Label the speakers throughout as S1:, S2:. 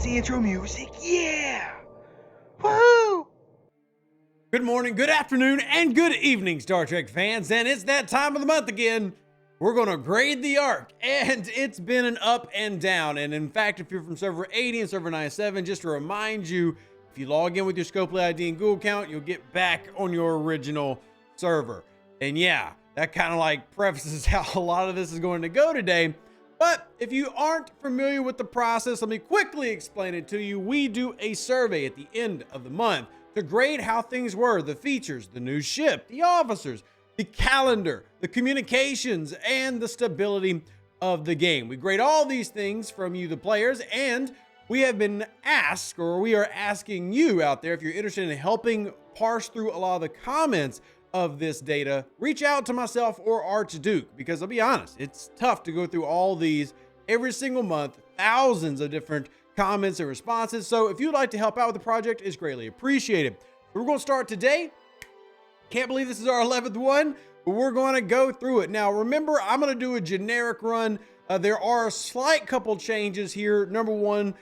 S1: fancy intro music. Yeah! Woohoo!
S2: Good morning, good afternoon, and good evening, Star Trek fans. And it's that time of the month again. We're going to grade the arc, and it's been an up and down. And in fact, if you're from server 80 and server 97, just to remind you, if you log in with your Scopely ID and Google account, you'll get back on your original server. And yeah, that kind of like prefaces how a lot of this is going to go today. But if you aren't familiar with the process, let me quickly explain it to you. We do a survey at the end of the month to grade how things were, the features, the new ship, the officers, the calendar, the communications, and the stability of the game. We grade all these things from you, the players, and we have been asked, or we are asking you out there, if you're interested in helping parse through a lot of the comments of this data, reach out to myself or Archduke, because I'll be honest, it's tough to go through all these every single month, thousands of different comments and responses. So if you'd like to help out with the project, it's greatly appreciated. We're going to start today. Can't believe this is our 11th one, but we're going to go through it. Now, remember, I'm going to do a generic run. There are a slight couple changes here. Number one,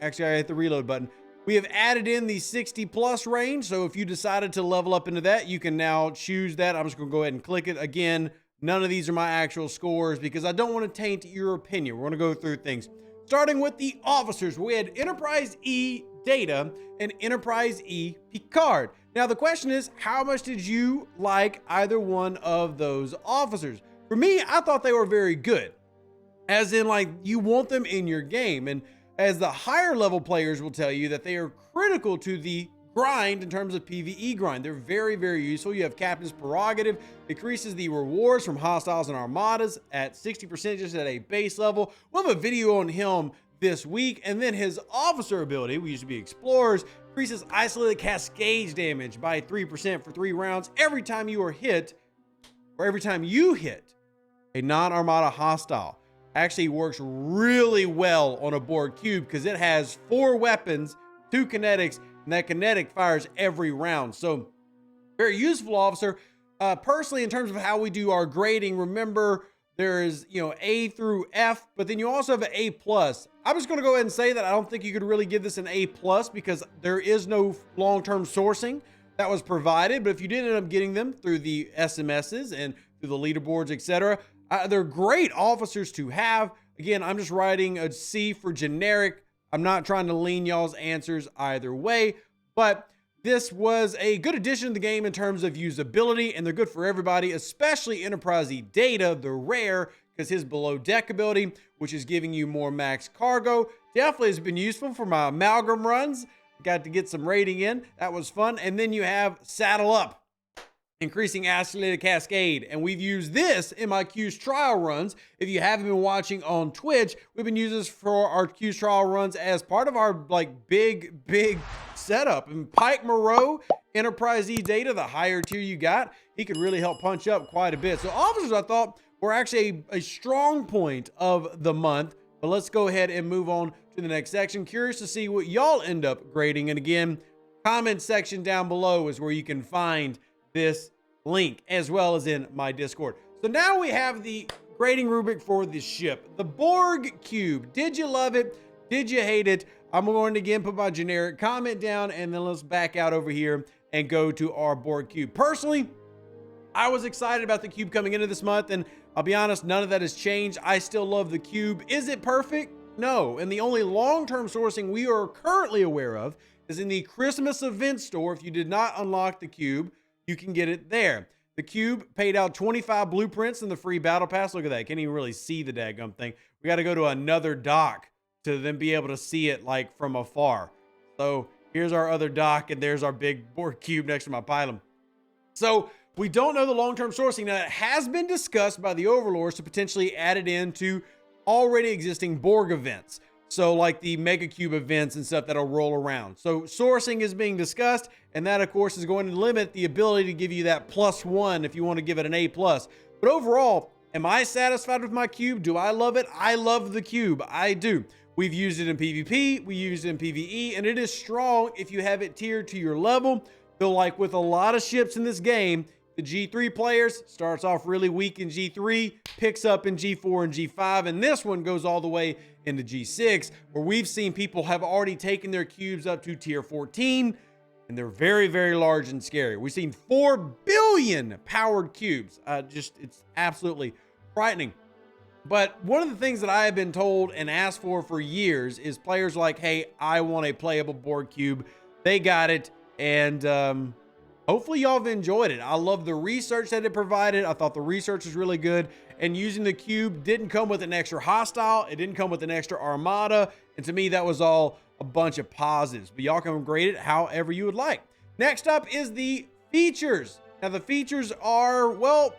S2: actually, I hit the reload button. We have added in the 60 plus range. So if you decided to level up into that, you can now choose that. I'm just going to go ahead and click it. Again, none of these are my actual scores because I don't want to taint your opinion. We're going to go through things. Starting with the officers, we had Enterprise E Data and Enterprise E Picard. Now the question is, how much did you like either one of those officers? For me, I thought they were very good. As in, like, you want them in your game. And as the higher level players will tell you that they are critical to the grind in terms of PvE grind. They're very, very useful. You have Captain's Prerogative, increases the rewards from hostiles and armadas at 60% just at a base level. We'll have a video on him this week. And then his officer ability, we used to be explorers, increases isolated cascade damage by 3% for 3 rounds every time you are hit, or every time you hit a non-armada hostile. Actually works really well on a Borg Cube because it has 4 weapons, 2 kinetics, and that kinetic fires every round. So very useful officer. Personally, in terms of how we do our grading, remember there is, A through F, but then you also have an A+. I'm just going to go ahead and say that I don't think you could really give this an A+ because there is no long-term sourcing that was provided. But if you did end up getting them through the SMSs and through the leaderboards, etc., they're great officers to have. Again, I'm just writing a C for generic. I'm not trying to lean y'all's answers either way, but this was a good addition to the game in terms of usability, and they're good for everybody, especially Enterprise E Data, the rare, because his below deck ability, which is giving you more max cargo, definitely has been useful for my amalgam runs. Got to get some rating in. That was fun. And then you have Saddle Up, increasing isolated cascade, and we've used this in my Q's trial runs. If you haven't been watching on Twitch, we've been using this for our Q's trial runs as part of our big setup. And Pike Moreau, Enterprise E Data, the higher tier you got, he could really help punch up quite a bit. So officers, I thought, were actually a strong point of the month. But let's go ahead and move on to the next section. Curious to see what y'all end up grading. And again, comment section down below is where you can find this link, as well as in my Discord. So now we have the grading rubric for the ship, the Borg Cube. Did you love it? Did you hate it? I'm going to again put my generic comment down, and then let's back out over here and go to our Borg Cube. Personally, I was excited about the cube coming into this month, and I'll be honest, none of that has changed. I still love the cube. Is it perfect? No. And the only long-term sourcing we are currently aware of is in the Christmas event store. If you did not unlock the cube, you can get it there. The cube paid out 25 blueprints in the free battle pass. Look at that. Can't even really see the daggum thing. We got to go to another dock to then be able to see it like from afar. So here's our other dock, and there's our big Borg Cube next to my pylon. So we don't know the long-term sourcing. Now, it has been discussed by the Overlords to potentially add it into already existing Borg events. So like the Mega Cube events and stuff that'll roll around. So sourcing is being discussed, and that of course is going to limit the ability to give you that +1 if you want to give it an A+. But overall, am I satisfied with my cube? Do I love it? I love the cube. I do. We've used it in PvP, we used it in PvE, and it is strong if you have it tiered to your level. Though like with a lot of ships in this game, the G3 players. Starts off really weak in G3, picks up in G4 and G5, and this one goes all the way into G6, where we've seen people have already taken their cubes up to tier 14, and they're very, very large and scary. We've seen 4 billion powered cubes. It's absolutely frightening. But one of the things that I have been told and asked for years is players like, hey, I want a playable Borg Cube. They got it, and hopefully y'all have enjoyed it. I love the research that it provided. I thought the research was really good, and using the cube didn't come with an extra hostile. It didn't come with an extra armada, and to me, that was all a bunch of positives. But y'all can grade it however you would like. Next up is the features. Now, the features are, well,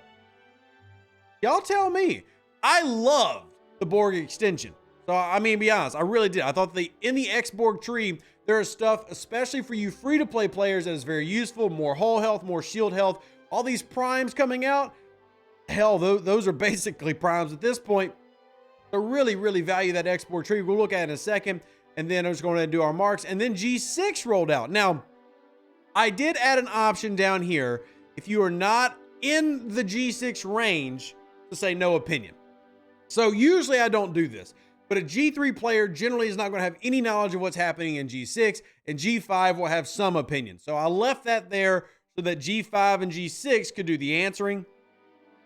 S2: y'all tell me. I loved the Borg extension. So, I mean, to be honest, I really did. I thought in the X-Borg tree, there is stuff, especially for you free-to-play players, that is very useful. More hull health, more shield health. All these primes coming out, hell, those are basically primes at this point. I really, really value that X-Borg tree. We'll look at it in a second. And then I'm just going to do our marks. And then G6 rolled out. Now, I did add an option down here. If you are not in the G6 range, to say no opinion. So usually I don't do this, but a G3 player generally is not going to have any knowledge of what's happening in G6, and G5 will have some opinion. So I left that there so that G5 and G6 could do the answering.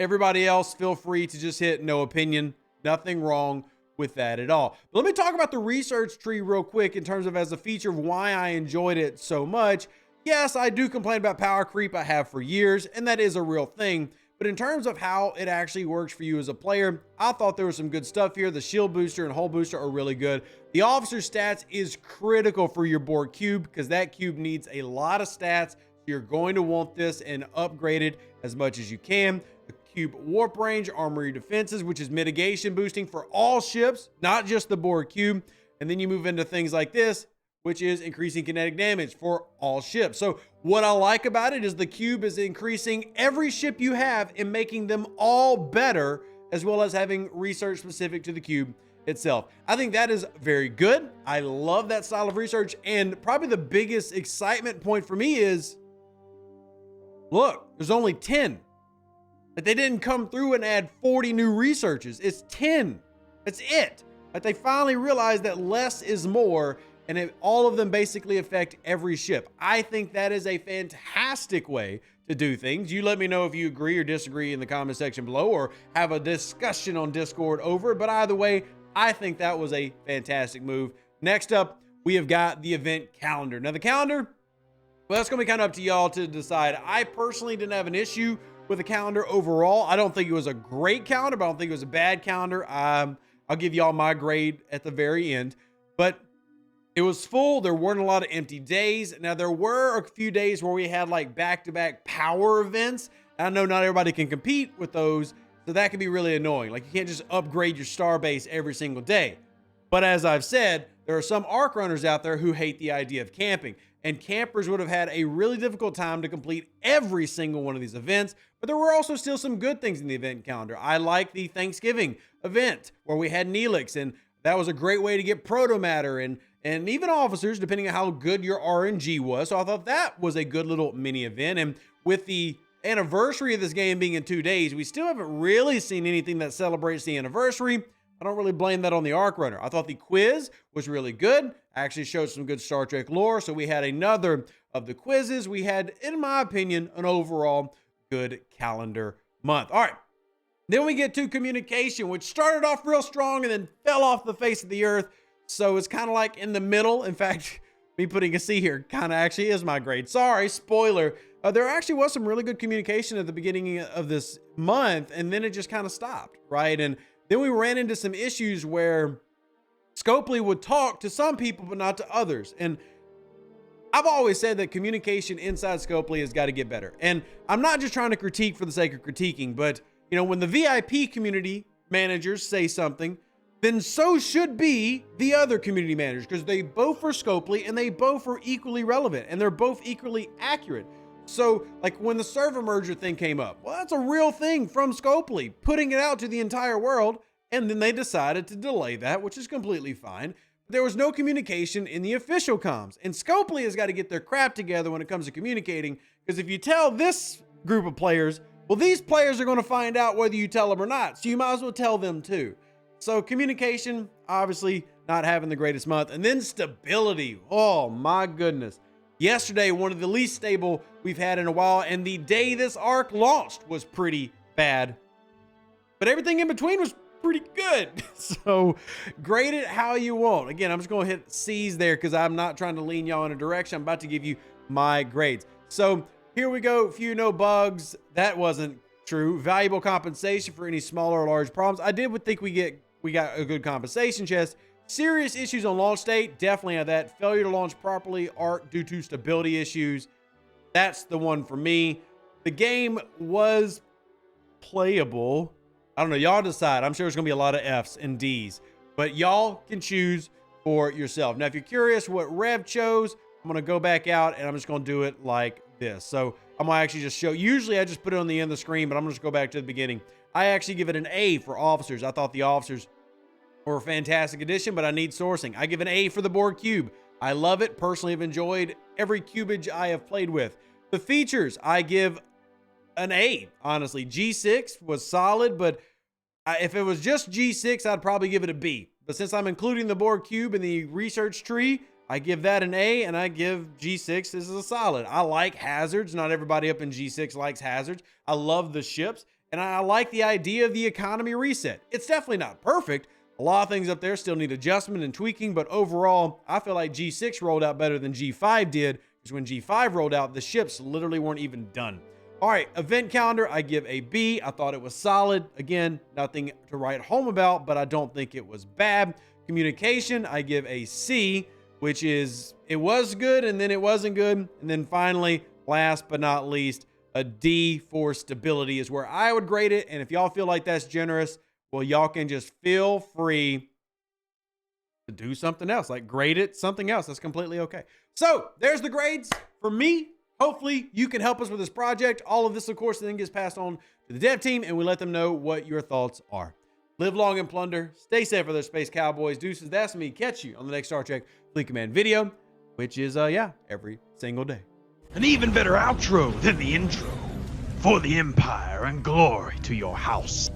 S2: Everybody else, feel free to just hit no opinion. Nothing wrong with that at all. But let me talk about the research tree real quick in terms of as a feature of why I enjoyed it so much. Yes, I do complain about power creep. I have for years, and that is a real thing. But in terms of how it actually works for you as a player, I thought there was some good stuff here. The shield booster and hull booster are really good. The officer stats is critical for your Borg Cube because that cube needs a lot of stats. You're going to want this and upgrade it as much as you can. The cube warp range, armory defenses, which is mitigation boosting for all ships, not just the Borg Cube. And then you move into things like this, which is increasing kinetic damage for all ships. So what I like about it is the cube is increasing every ship you have and making them all better, as well as having research specific to the cube itself. I think that is very good. I love that style of research. And probably the biggest excitement point for me is, look, there's only 10. But they didn't come through and add 40 new researches. It's 10. That's it. Like they finally realized that less is more, and all of them basically affect every ship. I think that is a fantastic way to do things. You let me know if you agree or disagree in the comment section below, or have a discussion on Discord over it. But either way, I think that was a fantastic move. Next up, we have got the event calendar. Now the calendar, well, that's going to be kind of up to y'all to decide. I personally didn't have an issue with the calendar overall. I don't think it was a great calendar, but I don't think it was a bad calendar. I'll give y'all my grade at the very end. But it was full. There weren't a lot of empty days. Now, there were a few days where we had like back-to-back power events. I know not everybody can compete with those, so that can be really annoying. Like, you can't just upgrade your star base every single day. But as I've said, there are some arc runners out there who hate the idea of camping, and campers would have had a really difficult time to complete every single one of these events. But there were also still some good things in the event calendar. I like the Thanksgiving event where we had Neelix, and that was a great way to get proto matter and even officers, depending on how good your RNG was. So I thought that was a good little mini event. And with the anniversary of this game being in 2 days, we still haven't really seen anything that celebrates the anniversary. I don't really blame that on the Arc Runner. I thought the quiz was really good. Actually showed some good Star Trek lore. So we had another of the quizzes. We had, in my opinion, an overall good calendar month. All right. Then we get to communication, which started off real strong and then fell off the face of the earth. So it's kind of like in the middle. In fact, me putting a C here kind of actually is my grade. Sorry, spoiler. There actually was some really good communication at the beginning of this month, and then it just kind of stopped, right? And then we ran into some issues where Scopely would talk to some people, but not to others. And I've always said that communication inside Scopely has got to get better. And I'm not just trying to critique for the sake of critiquing, but you know, when the VIP community managers say something, then so should be the other community managers, because they both are Scopely and they both are equally relevant and they're both equally accurate. So like when the server merger thing came up, well, that's a real thing from Scopely, putting it out to the entire world. And then they decided to delay that, which is completely fine. But there was no communication in the official comms. And Scopely has got to get their crap together when it comes to communicating, because if you tell this group of players. Well, these players are going to find out whether you tell them or not, so you might as well tell them too. So communication, obviously not having the greatest month. And then stability. Oh my goodness. Yesterday, one of the least stable we've had in a while, and the day this arc launched was pretty bad. But everything in between was pretty good. So grade it how you want. Again, I'm just going to hit C's there because I'm not trying to lean y'all in a direction. I'm about to give you my grades. So here we go. Few no bugs. That wasn't true. Valuable compensation for any small or large problems. I did think we got a good compensation chest. Serious issues on launch date. Definitely have that. Failure to launch properly. Arc due to stability issues. That's the one for me. The game was playable. I don't know. Y'all decide. I'm sure there's going to be a lot of F's and D's, but y'all can choose for yourself. Now, if you're curious what Rev chose, I'm going to go back out and I'm just going to do it like this. So I'm going to actually just show. Usually I just put it on the end of the screen, but I'm going to just go back to the beginning. I actually give it an A for officers. I thought the officers were a fantastic addition, but I need sourcing. I give an A for the Borg Cube. I love it. Personally, have enjoyed every cubage I have played with. The features, I give an A, honestly. G6 was solid, but if it was just G6, I'd probably give it a B. But since I'm including the Borg Cube in the research tree, I give that an A, and I give G6 as a solid. I like hazards. Not everybody up in G6 likes hazards. I love the ships, and I like the idea of the economy reset. It's definitely not perfect. A lot of things up there still need adjustment and tweaking, but overall, I feel like G6 rolled out better than G5 did, because when G5 rolled out, the ships literally weren't even done. All right, event calendar, I give a B. I thought it was solid. Again, nothing to write home about, but I don't think it was bad. Communication, I give a C, which is, it was good and then it wasn't good. And then finally, last but not least, a D for stability is where I would grade it. And if y'all feel like that's generous, well, y'all can just feel free to do something else, like grade it something else. That's completely okay. So there's the grades for me. Hopefully you can help us with this project. All of this, of course, then gets passed on to the dev team, and we let them know what your thoughts are. Live long and plunder. Stay safe for those space cowboys. Deuces, that's me. Catch you on the next Star Trek Fleet Command video, which is, every single day.
S1: An even better outro than the intro. For the Empire and glory to your house.